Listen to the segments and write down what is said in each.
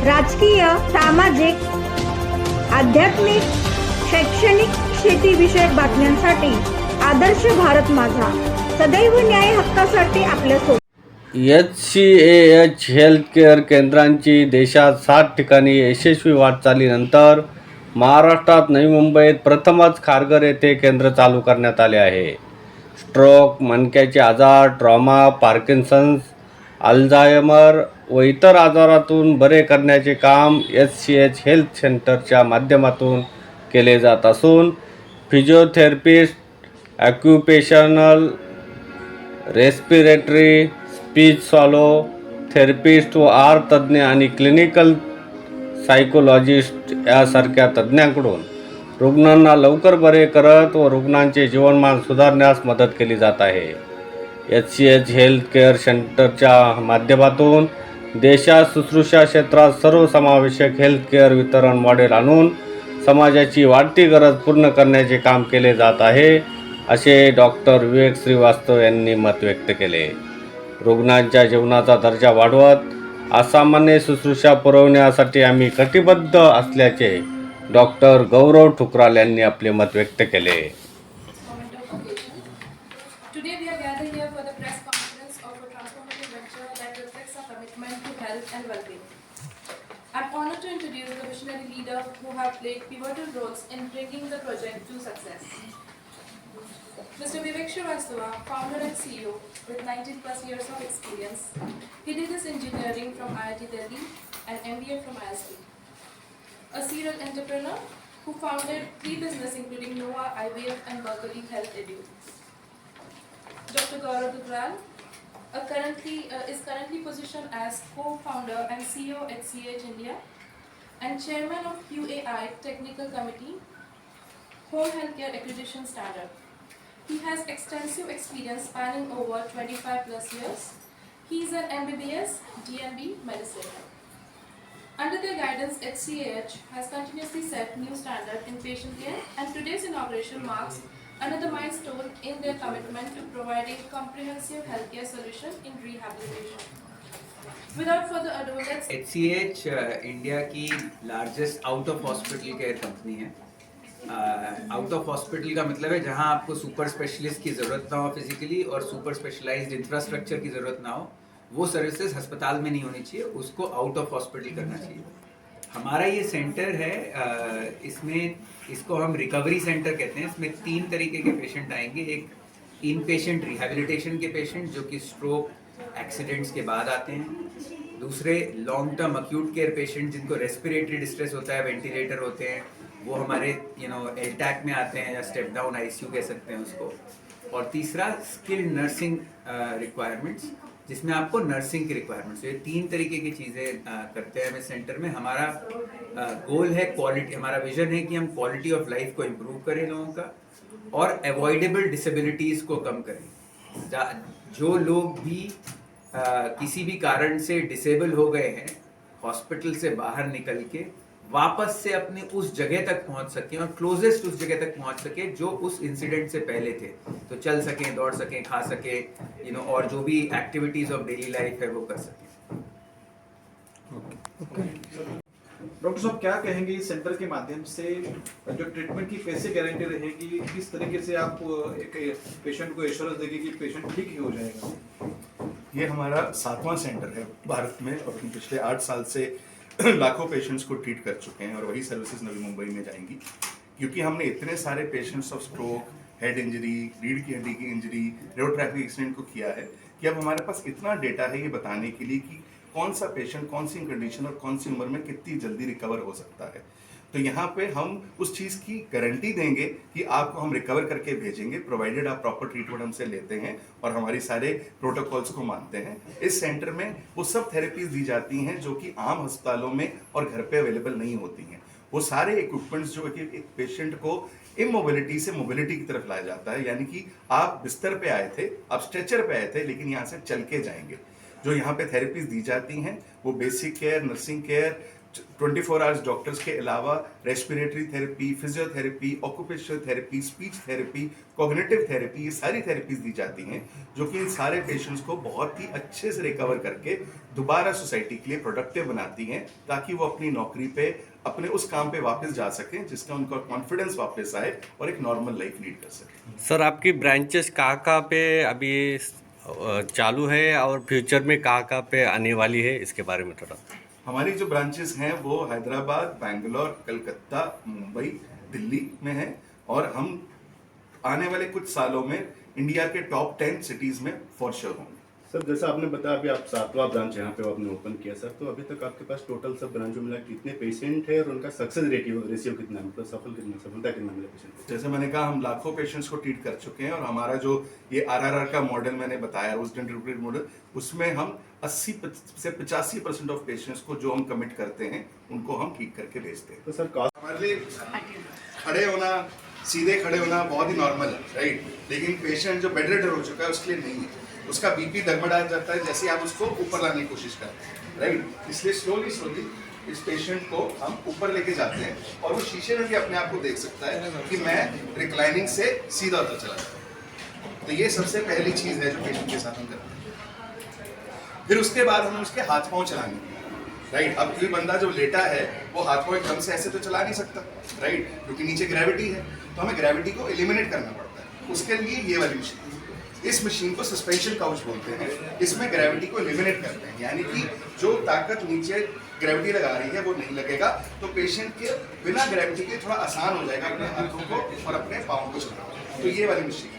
राजकीय, सामाजिक, आध्यात्मिक, शैक्षणिक, शेतीविषयक बातम्यांसाठी आदर्श भारत माझा सदैव न्याय हक्कासाठी आपल्यासोबत. HCAH हेल्थकेअर केंद्रांची देशात 7 ठिकाणी यशस्वी वाटचालीनंतर महाराष्ट्रात नवी मुंबईत प्रथमच खारघर येथे केंद्र चालू करण्यात आले आहे. स्ट्रोक, मणक्याचे आजार, ट्रॉमा, पार्किन्सन्स, अल्झायमर व इतर आजारातून बरे करण्याचे काम HCAH हेल्थ सेंटरच्या माध्यमातून केले जात असून physiotherapist, occupational, respiratory, speech swallow therapist व आहार तज्ज्ञ आणि क्लिनिकल सायकोलॉजिस्ट यासारख्या तज्ज्ञांकडून रुग्णांना लवकर बरे करत व रुग्णांचे जीवनमान सुधारण्यास मदत केली जात आहे. HCAH हेल्थ केअर सेंटरच्या माध्यमातून देशात शुश्रूषा क्षेत्रात सर्वसमावेशक हेल्थ केअर वितरण मॉडेल आणून समाजाची वाढती गरज पूर्ण करण्याचे काम केले जात आहे, असे डॉक्टर विवेक श्रीवास्तव यांनी मत व्यक्त केले. रुग्णांच्या जीवनाचा दर्जा वाढवत असामान्य शुश्रूषा पुरवण्यासाठी आम्ही कटिबद्ध असल्याचे डॉक्टर गौरव ठुकराल यांनी आपले मत व्यक्त केले. Today we are gathered here for the press conference of a transformative venture that reflects our commitment to health and well-being. I'm honored to introduce the visionary leader who have played pivotal roles in bringing the project to success. Mr. Vivek Srivastava, founder and CEO with 19 plus years of experience. He did his engineering from IIT Delhi and MBA from IST. A serial entrepreneur who founded 3 businesses including Nova, IVF and Berkeley Health Edu. Dr. Gaurav Dugral is currently positioned as co-founder and CEO at HCAH India and chairman of QAI Technical Committee, Home Healthcare Accreditation Standard. He has extensive experience spanning over 25 plus years. He is an MBBS, DNB medicine. Under their guidance, HCAH has continuously set new standard in patient care, and today's inauguration marks another milestone in their commitment to providing comprehensive healthcare solution in rehabilitation. Without further ado, let's HCAH India की largest out of hospital care company है. Out of hospital का मतलब है जहां आपको super specialist की ज़रूरत ना हो फिजिकली और सुपर स्पेशलाइज्ड इंफ्रास्ट्रक्चर की ज़रूरत ना हो, वो सर्विसेज अस्पताल में नहीं होनी चाहिए, उसको आउट ऑफ हॉस्पिटल करना चाहिए. हमारा ये सेंटर है, इसको हम रिकवरी सेंटर कहते हैं. इसमें 3 तरीके के पेशेंट आएंगे. एक इन पेशेंट रिहेबिलिटेशन के पेशेंट जो कि स्ट्रोक एक्सीडेंट्स के बाद आते हैं. दूसरे long term acute care patient जिनको रेस्पिरेटरी डिस्ट्रेस होता है, वेंटिलेटर होते हैं, वो हमारे एलटैक में आते हैं या स्टेप डाउन ICU कह सकते हैं उसको. और तीसरा स्किल्ड नर्सिंग रिक्वायरमेंट्स, जिसमें आपको नर्सिंग की रिक्वायरमेंट्स. ये 3 तरीके की चीज़ें करते हैं हमें सेंटर में. हमारा गोल है क्वालिटी, हमारा विजन है कि हम क्वालिटी ऑफ लाइफ को इम्प्रूव करें लोगों का और अवॉइडेबल डिसेबिलिटीज़ को कम करें. जो लोग भी किसी भी कारण से डिसेबल हो गए हैं, हॉस्पिटल से बाहर निकल के वापस से अपने उस जगह तक पहुंच सकें और क्लोजेस्ट उस जगह तक पहुंच सके जो उस इंसिडेंट से पहले थे, तो चल सकें, दौड़ सकें, खा सकें, और जो भी एक्टिविटीज ऑफ डेली लाइफ है वो कर सकें. डॉक्टर साहब, क्या कहेंगे इस सेंटर के माध्यम से जो ट्रीटमेंट की कैसे गारंटी रहेगी, किस तरीके से आप एक पेशेंट को एश्योरेंस देंगे कि पेशेंट ठीक ही हो जाएगा? ये हमारा 7वां सेंटर है भारत में और हम पिछले 8 साल से लाखों पेशेंट्स को ट्रीट कर चुके हैं और वही सर्विसेज नवी मुंबई में जाएंगी, क्योंकि हमने इतने सारे patients of stroke, head injury, रीढ़ की हड्डी की इंजरी, रोड ट्रैफिक एक्सीडेंट को किया है कि अब हमारे पास इतना डेटा है ये बताने के लिए कि कौन सा पेशेंट कौन सी कंडीशन और कौन सी उम्र में कितनी जल्दी रिकवर हो सकता है. तो यहाँ पे हम उस चीज़ की गारंटी देंगे कि आपको हम रिकवर करके भेजेंगे, प्रोवाइडेड आप प्रॉपर ट्रीटमेंट हमसे लेते हैं और हमारी सारे प्रोटोकॉल्स को मानते हैं. इस सेंटर में वो सब थेरेपीज दी जाती हैं जो कि आम अस्पतालों में और घर पे अवेलेबल नहीं होती हैं. वो सारे इक्विपमेंट्स जो कि एक पेशेंट को इमोबिलिटी से मोबिलिटी की तरफ लाया जाता है, यानी कि आप बिस्तर पे आए थे, आप स्ट्रेचर पे आए थे, लेकिन यहाँ से चल के जाएंगे. जो यहाँ पे थेरेपीज दी जाती हैं वो basic care, nursing care, 24 hours doctors के अलावा respiratory therapy, physiotherapy, occupational therapy, speech therapy, cognitive therapy, ये सारी थेरेपीज दी जाती हैं जो कि इन सारे पेशेंट्स को बहुत ही अच्छे से रिकवर करके दोबारा सोसाइटी के लिए प्रोडक्टिव बनाती हैं, ताकि वो अपनी नौकरी पे, अपने उस काम पे वापस जा सकें जिसका उनका कॉन्फिडेंस वापस आए और एक नॉर्मल लाइफ लीड कर सकें। सर आपकी ब्रांचेस कहाँ पे अभी चालू है और फ्यूचर में कहाँ पे आने वाली है, इसके बारे में थोड़ा। हमारी जो ब्रांचेस हैं वो हैदराबाद, बैंगलोर, कलकत्ता, मुंबई, दिल्ली में हैं और हम आने वाले कुछ सालों में इंडिया के टॉप 10 सिटीज में फॉर श्योर होंगे। सर जैसा आपने बताया अभी आप 7वां ब्रांच यहाँ पे आपने ओपन किया सर, तो अभी तक आपके पास टोटल सब ब्रांचों में कितने पेशेंट है और उनका सक्सेस रेशियो कितना है, मतलब सफलता कितना मिला पेशेंट को? जैसे मैंने कहा, हम लाखों पेशेंट्स को ट्रीट कर चुके हैं और हमारा जो ये RRR का मॉडल मैंने बताया, रोजडेंट रिपीट मॉडल, उसमें हम 80 से 85% ऑफ पेशेंट्स को जो हम कमिट करते हैं उनको हम ठीक करके भेजते हैं। तो सर कॉस्ट हमारे लिए खड़े होना, सीधे खड़े होना बहुत ही नॉर्मल है, राइट, लेकिन पेशेंट जो बेड रेडर हो चुका है उसके लिए नहीं है। उसका बीपी डगमगा जाता है जैसे आप उसको ऊपर लाने की कोशिश करते हैं, राइट, इसलिए स्लोली इस पेशेंट को हम ऊपर लेके जाते हैं और वो शीशे में भी अपने आप को देख सकता है कि मैं रिक्लाइनिंग से सीधा उतर चला जाता। तो ये सबसे पहली चीज़ है जो पेशेंट के साथ हम करते हैं। फिर उसके बाद हम उसके हाथ पाँव चलाएंगे, राइट। अब कोई बंदा जो लेटा है वो हाथ पाँव एकदम से ऐसे तो चला नहीं सकता, राइट, क्योंकि नीचे ग्रेविटी है, तो हमें ग्रेविटी को एलिमिनेट करना पड़ता है। उसके लिए ये वाली मशीन, इस मशीन को सस्पेंशन काउच बोलते हैं। इसमें ग्रेविटी को एलिमिनेट करते हैं, यानी कि जो ताकत नीचे ग्रेविटी लगा रही है वो नहीं लगेगा, तो पेशेंट के बिना ग्रेविटी के थोड़ा आसान हो जाएगा अपने हाथों को और अपने पाँव को चलाना। तो ये वाली मशीन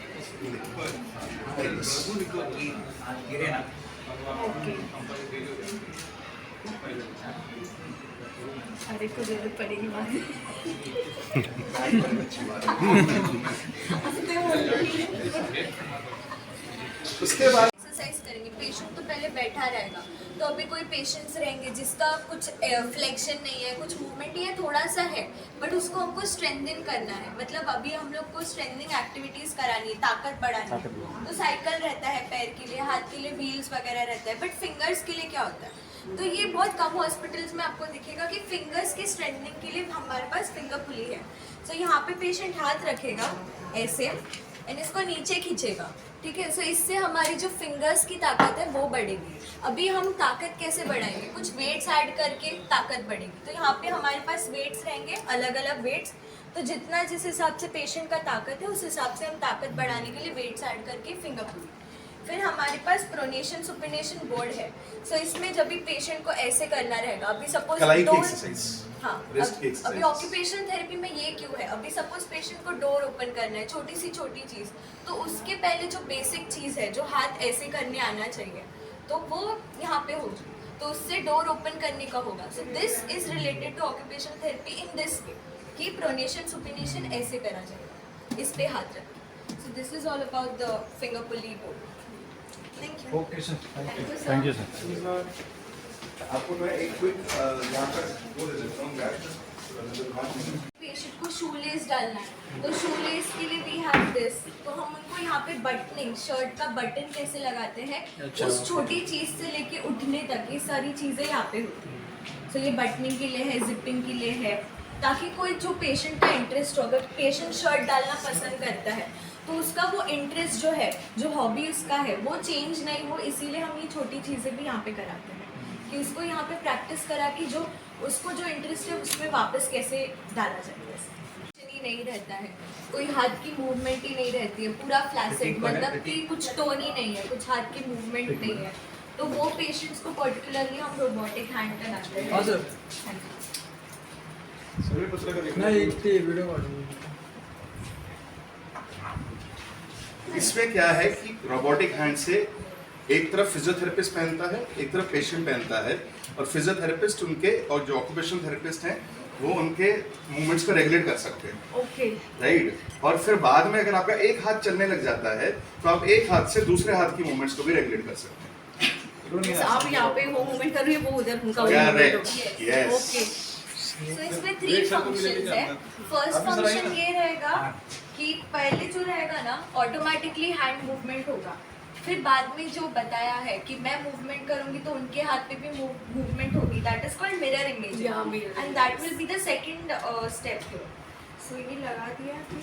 अरे को जरूरत पड़ेगी उसके बाद एक्सरसाइज करेंगे। पेशेंट तो पहले बैठा रहेगा, तो अभी कोई पेशेंट्स रहेंगे जिसका कुछ फ्लेक्शन नहीं है, कुछ मूवमेंट ही है, थोड़ा सा है, बट उसको हमको स्ट्रेंथन करना है। मतलब अभी हम लोग को स्ट्रेंथनिंग एक्टिविटीज करानी है, ताकत बढ़ानी है। तो साइकिल रहता है पैर के लिए, हाथ के लिए व्हील्स वगैरह रहता है, बट फिंगर्स के लिए क्या होता है? तो ये बहुत कम हॉस्पिटल्स में आपको दिखेगा कि फिंगर्स की स्ट्रेंथनिंग के लिए हमारे पास फिंगर पुली है। तो यहाँ पे पेशेंट हाथ रखेगा ऐसे एंड इसको नीचे खींचेगा, ठीक है। सो इससे हमारी जो फिंगर्स की ताकत है वो बढ़ेगी। अभी हम ताकत कैसे बढ़ाएंगे? कुछ वेट्स ऐड करके ताकत बढ़ेगी। तो यहाँ पे हमारे पास वेट्स रहेंगे, अलग अलग वेट्स। तो जितना जिस हिसाब से पेशेंट का ताकत है उस हिसाब से हम ताकत बढ़ाने के लिए वेट्स ऐड करके फिंगर पुली। फिर हमारे पास प्रोनेशन सुपिनेशन बोर्ड है। सो इसमें जब भी पेशेंट को ऐसे करना रहेगा, अभी सपोज कलाई की एक्सरसाइज, हाँ, wrist की exercise। अभी ऑक्यूपेशनल थेरेपी में ये क्यों है? अभी सपोज पेशेंट को डोर ओपन करना है, छोटी सी छोटी चीज़, तो उसके पहले जो बेसिक चीज़ है, जो हाथ ऐसे करने आना चाहिए, तो वो यहाँ पे होगी, तो उससे डोर ओपन करने का होगा। So this is related to occupational therapy in this way कि प्रोनेशन सुपिनेशन ऐसे करा जाएगा, इस पे हाथ रखें। सो this is all about the finger pulley board. Thank you. Okay sir, thank you sir. आपको मैं एक क्विक यहाँ पर वो दे देता हूँ गाइड। पेशेंट को शूलेस डालना है, तो शूलेस के लिए वी हैव दिस। तो हम उनको यहाँ पे बटनिंग, शर्ट का बटन कैसे लगाते हैं, उस छोटी चीज़ से लेके उठने तक ये सारी चीज़ें यहाँ पे होती हैं। तो ये बटनिंग के लिए है, जिपिंग के लिए है, ताकि कोई जो पेशेंट का इंटरेस्ट हो, अगर पेशेंट शर्ट डालना पसंद करता है तो उसका वो इंटरेस्ट जो है, जो हॉबी उसका है, वो चेंज नहीं हो, इसीलिए हम ये छोटी चीज़ें भी यहाँ पे कराते हैं कि उसको यहाँ पे प्रैक्टिस करा कि जो उसको जो इंटरेस्ट है उसमें वापस कैसे डाला जाए। ही नहीं रहता है, कोई हाथ की मूवमेंट ही नहीं रहती है, पूरा फ्लैसिड, मतलब कि कुछ टोन ही नहीं है, कुछ हाथ की मूवमेंट नहीं है, तो वो पेशेंट्स को पर्टिकुलरली हम रोबोटिक हैंड कराते हैं। सभी पत्रकार इसमें क्या है कि रोबोटिक हैंड से एक तरफ फिजियोथेरेपिस्ट पहनता है, एक तरफ पेशेंट पहनता है, और फिजियोथेरेपिस्ट उनके और जो ऑक्यूपेशनल थेरेपिस्ट हैं वो उनके मूवमेंट्स को रेगुलेट कर सकते हैं, ओके, राइट। और फिर बाद में अगर आपका एक हाथ चलने लग जाता है तो आप एक हाथ से दूसरे हाथ की मूवमेंट्स को भी रेगुलेट कर सकते हैं। आप यहाँ पे वो मूवमेंट कर रही है, वो उधर उनका Yes. ओके। सो इसमें 3 फंक्शंस है। फर्स्ट फंक्शन ये रहेगा कि पहले जो रहेगा ना, ऑटोमेटिकली हैंड मूवमेंट होगा, फिर बाद में जो बताया है कि मैं मूवमेंट करूंगी तो उनके हाथ पे भी मूवमेंट होगी, that is called mirror imaging Yeah, mirror and that will be the second step here. So ये लगा दिया आपने।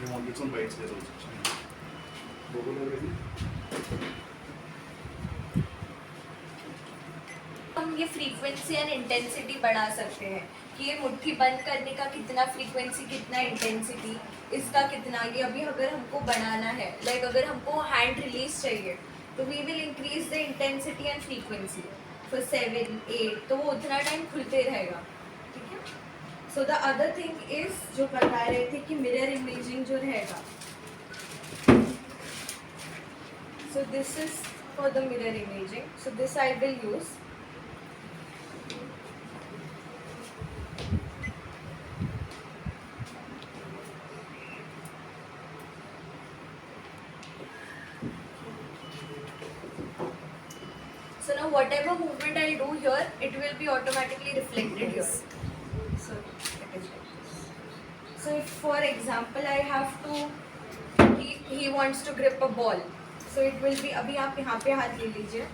We wanted some bites there also. हम ये फ्रीक्वेंसी एंड इंटेंसिटी बढ़ा सकते हैं कि ये मुट्ठी बंद करने का कितना फ्रीक्वेंसी, कितना इंटेंसिटी, इसका कितना, ये अभी अगर हमको बढ़ाना है, लाइक अगर हमको हैंड रिलीज चाहिए तो we will increase the intensity and frequency for 7, 8, तो वो उतना टाइम खुलते रहेगा, ठीक है। So the other thing is जो बता रहे थे कि मिरर इमेजिंग जो रहेगा, so this is for the mirror imaging, so this I will use. So now whatever movement I'll do here, it will be automatically reflected here. So it is like this. So if for example I have to, he wants to grip a ball, so it will be, अभी आप यहाँ पे हाथ ले लीजिए,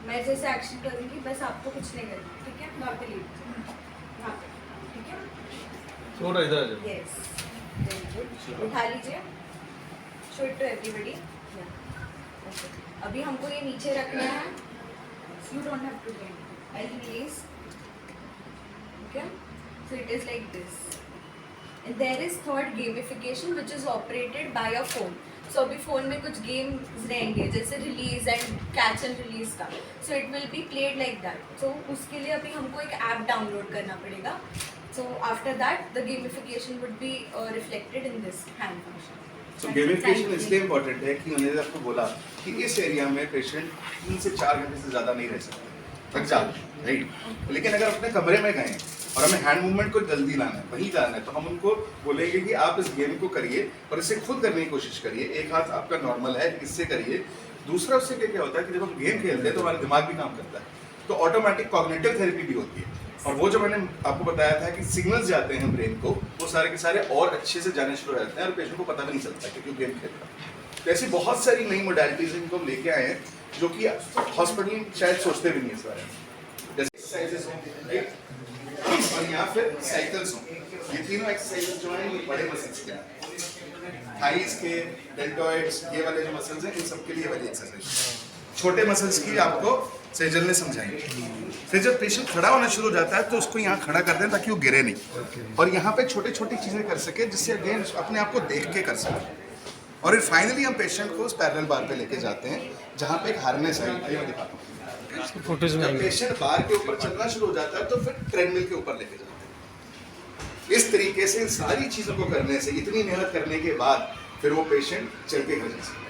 मैं जैसे action करूँगी बस आपको कुछ नहीं करना, ठीक है, यहाँ पे ले लीजिए, यहाँ पे, ठीक है, थोड़ा इधर आ जाओ। यस, वेरी गुड, उठा लीजिए, शो इट टू एवरीबॉडी, अभी हमको ये नीचे रखना है, you don't have to bend, I'll release, okay, so it is like this, and there is third gamification which is operated by a phone. So अभी phone में कुछ गेम्स रहेंगे जैसे release and catch and release का, so it will be played like that. So उसके लिए अभी हमको एक ऐप डाउनलोड करना पड़ेगा, so after that the gamification would be reflected in this hand function. So gamification इसलिए इम्पोर्टेंट है कि उन्होंने आपको बोला कि इस एरिया में पेशेंट 3 से 4 घंटे से ज़्यादा नहीं रह सकते, थक जाते हैं, राइट। लेकिन अगर अपने कमरे में गए और हमें हैंड मूवमेंट को जल्दी लाना है, वहीं जाना है, तो हम उनको बोलेंगे कि आप इस गेम को करिए और इसे खुद करने की कोशिश करिए। एक हाथ आपका नॉर्मल है, इससे करिए। दूसरा, उससे क्या होता है कि जब हम गेम खेलते हैं तो हमारा दिमाग भी काम करता है, तो ऑटोमेटिक कॉग्निटिव थेरेपी भी होती है। और वो जो मैंने आपको बताया था कि सिग्नल्स जाते हैं ब्रेन को, वो सारे के सारे और अच्छे से जाने शुरू हो जाते हैं और पेशेंट को पता भी नहीं चलता कि क्यों गेम खेल रहा है। तो ऐसी बहुत सारी नई मोडालिटीज इनको हम लेके आए हैं जो कि हॉस्पिटल शायद सोचते भी नहीं इस बारे में, जैसे एक्सरसाइजेस हों, राइट, और यहाँ फिर साइकिल्स हों। ये तीनों एक्सरसाइजेस जो हैं ये बड़े मसल्स के हैं, थाइस के, डेल्टॉइड्स, ये वाले जो मसल्स हैं इन सब के लिए वाली एक्सरसाइज। छोटे मसल्स की आपको सेजल ने समझाई। फिर जब पेशेंट खड़ा होना शुरू हो जाता है तो उसको यहाँ खड़ा कर दें ताकि वो गिरे नहीं, और यहाँ पे छोटी छोटी चीज़ें कर सके जिससे अगेन अपने आप को देख के कर सके। और फिर फाइनली हम पेशेंट को उस पैरेलल बार पे लेके जाते हैं जहाँ पे एक हार्नेस है, ये मैं दिखाता हूँ। जब पेशेंट बार के ऊपर चलना शुरू हो जाता है तो फिर ट्रेडमिल के ऊपर लेके जाते हैं। इस तरीके से इन सारी चीज़ों को करने से, इतनी मेहनत करने के बाद फिर वो पेशेंट चल के घर जा सकता है।